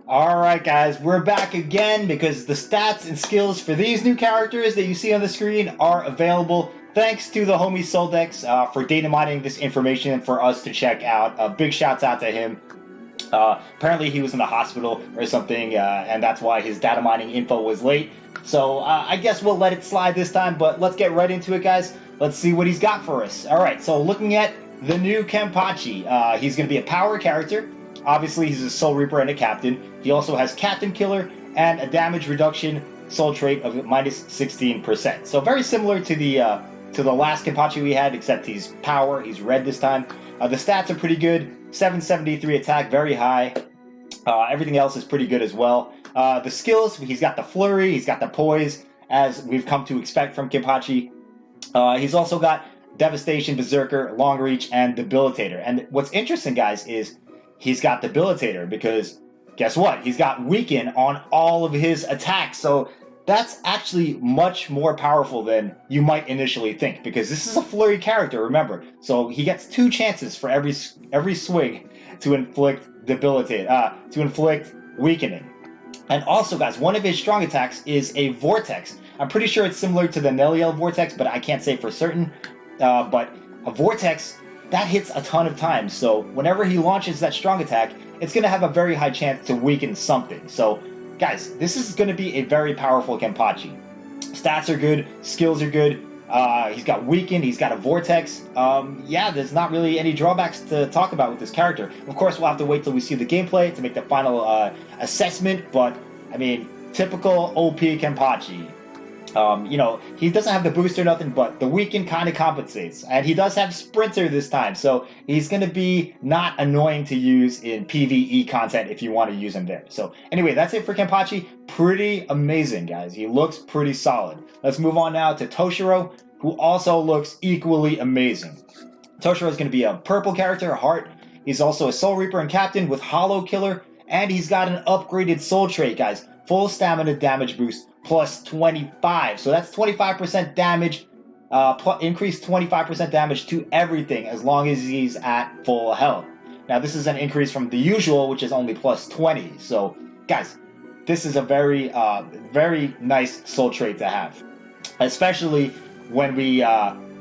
Alright guys, we're back again because the stats and skills for these new characters that you see on the screen are available thanks to the homie Soldex for data mining this information for us to check out. Big shouts out to him. Apparently he was in the hospital or something, and that's why his data mining info was late. So I guess we'll let it slide this time, but let's get right into it, guys. Let's see what he's got for us. Alright, so looking at the new Kenpachi, he's going to be a power character. Obviously, he's a Soul Reaper and a Captain. He also has Captain Killer and a damage reduction soul trait of minus 16%. So very similar to the last Kenpachi we had, except he's power, he's red this time. The stats are pretty good. 773 attack, very high. Everything else is pretty good as well. The skills, he's got the Flurry, he's got the Poise, as we've come to expect from Kenpachi. He's also got Devastation, Berserker, Long Reach, and Debilitator. And what's interesting, guys, is he's got Debilitator because guess what? He's got Weaken on all of his attacks. So that's actually much more powerful than you might initially think because this is a flurry character, remember. So he gets 2 chances for every swing to inflict weakening. And also, guys, one of his strong attacks is a Vortex. I'm pretty sure it's similar to the Neliel Vortex, but I can't say for certain. But a Vortex, that hits a ton of times, so whenever he launches that strong attack, it's going to have a very high chance to weaken something. So, guys, this is going to be a very powerful Kenpachi. Stats are good, skills are good, he's got Weaken, he's got a Vortex. Yeah, there's not really any drawbacks to talk about with this character. Of course, we'll have to wait till we see the gameplay to make the final assessment, but, I mean, typical OP Kenpachi. He doesn't have the boost or nothing, but the Weaken kind of compensates. And he does have Sprinter this time, so he's going to be not annoying to use in PvE content if you want to use him there. So anyway, that's it for Kenpachi. Pretty amazing, guys. He looks pretty solid. Let's move on now to Toshiro, who also looks equally amazing. Toshiro is going to be a purple character, a heart. He's also a Soul Reaper and Captain with Hollow Killer, and he's got an upgraded soul trait, guys. Full stamina damage boost plus 25. So that's 25% damage, increased 25% damage to everything as long as he's at full health. Now this is an increase from the usual, which is only plus 20. So guys, this is a very, very nice soul trait to have. Especially when we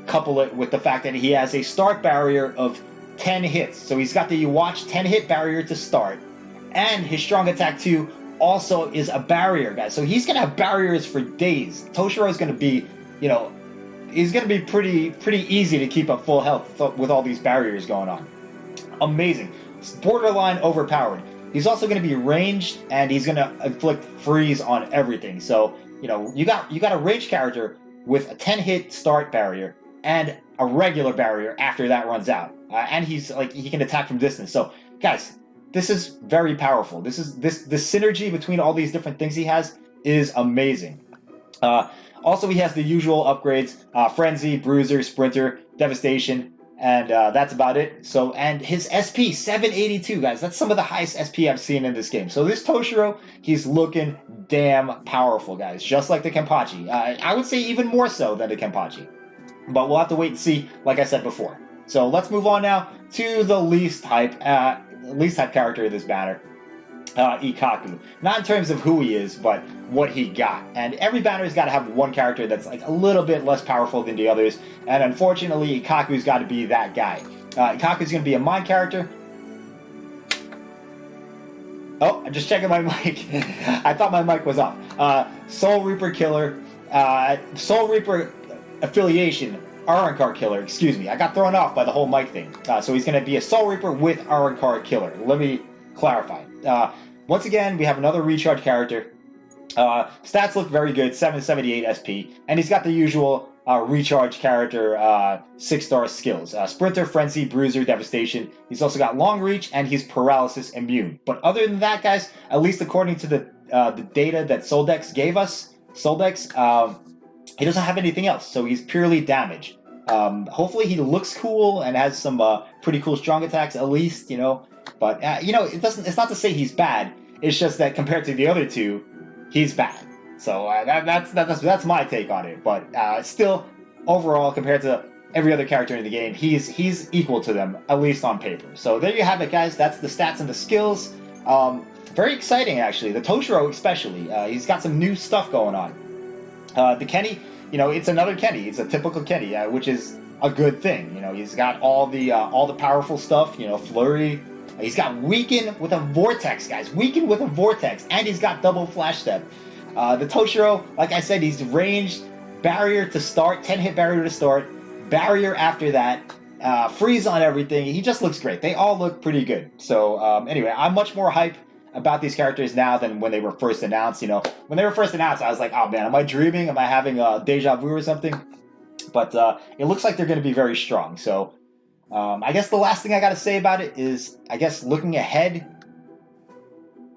couple it with the fact that he has a start barrier of 10 hits. So he's got the watch 10 hit barrier to start. And his strong attack 2 also is a barrier, guys. So he's going to have barriers for days. Toshiro is going to be, he's going to be pretty easy to keep up full health with all these barriers going on. Amazing. It's borderline overpowered. He's also going to be ranged, and he's going to inflict freeze on everything. So, you got a ranged character with a 10-hit start barrier and a regular barrier after that runs out. And he can attack from distance. So, guys, this is very powerful. The synergy between all these different things he has is amazing. Also, he has the usual upgrades: Frenzy, Bruiser, Sprinter, Devastation, and that's about it. So, and his SP 782, guys. That's some of the highest SP I've seen in this game. So this Toshiro, he's looking damn powerful, guys. Just like the Kenpachi. I would say even more so than the Kenpachi. But we'll have to wait and see, like I said before. So let's move on now to the least hype character of this banner, Ikkaku. Not in terms of who he is, but what he got. And every banner's got to have one character that's like a little bit less powerful than the others, and unfortunately, Ikkaku's got to be that guy. Ikkaku's going to be a mind character. Oh, I'm just checking my mic. I thought my mic was off. Soul Reaper Killer, Soul Reaper affiliation, Arankar Killer, excuse me. I got thrown off by the whole mic thing. So he's going to be a Soul Reaper with Arankar Killer. Let me clarify. Once again, we have another recharge character. Stats look very good, 778 SP. And he's got the usual recharge character 6-star skills. Sprinter, Frenzy, Bruiser, Devastation. He's also got Long Reach, and he's Paralysis Immune. But other than that, guys, at least according to the data that Soldex gave us, he doesn't have anything else, so he's purely damage. Hopefully he looks cool and has some pretty cool strong attacks at least, But it's not to say he's bad. It's just that compared to the other two, he's bad. So that's my take on it. But still, overall, compared to every other character in the game, he's equal to them, at least on paper. So there you have it, guys. That's the stats and the skills. very exciting, actually. The Toshiro especially. He's got some new stuff going on. The Kenny, it's another Kenny. It's a typical Kenny, which is a good thing. He's got all the powerful stuff. Flurry. He's got Weaken with a Vortex, guys. Weaken with a Vortex, and he's got double Flash Step. The Toshiro, like I said, he's ranged, barrier to start, 10-hit barrier to start, barrier after that, freeze on everything. He just looks great. They all look pretty good. So anyway, I'm much more hype about these characters now than when they were first announced. When they were first announced, I was like, oh man, am I dreaming? Am I having a deja vu or something? But it looks like they're going to be very strong. So I guess the last thing I got to say about it is, I guess looking ahead,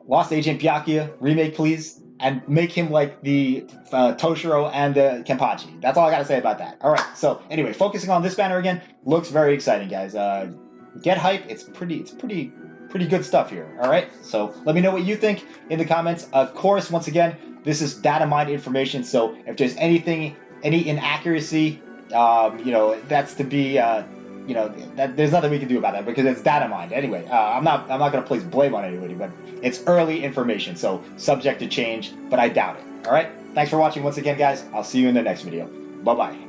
Lost Agent Byakuya remake, please, and make him like the Toshiro and the Kenpachi. That's all I got to say about that. All right. So anyway, focusing on this banner again, looks very exciting, guys. Get hype. It's pretty good stuff here. All right. So let me know what you think in the comments. Of course, once again, this is data mined information. So if there's any inaccuracy, that's to be, that there's nothing we can do about that because it's data mined. Anyway, I'm not going to place blame on anybody, but it's early information, so subject to change, but I doubt it. All right. Thanks for watching once again, guys. I'll see you in the next video. Bye-bye.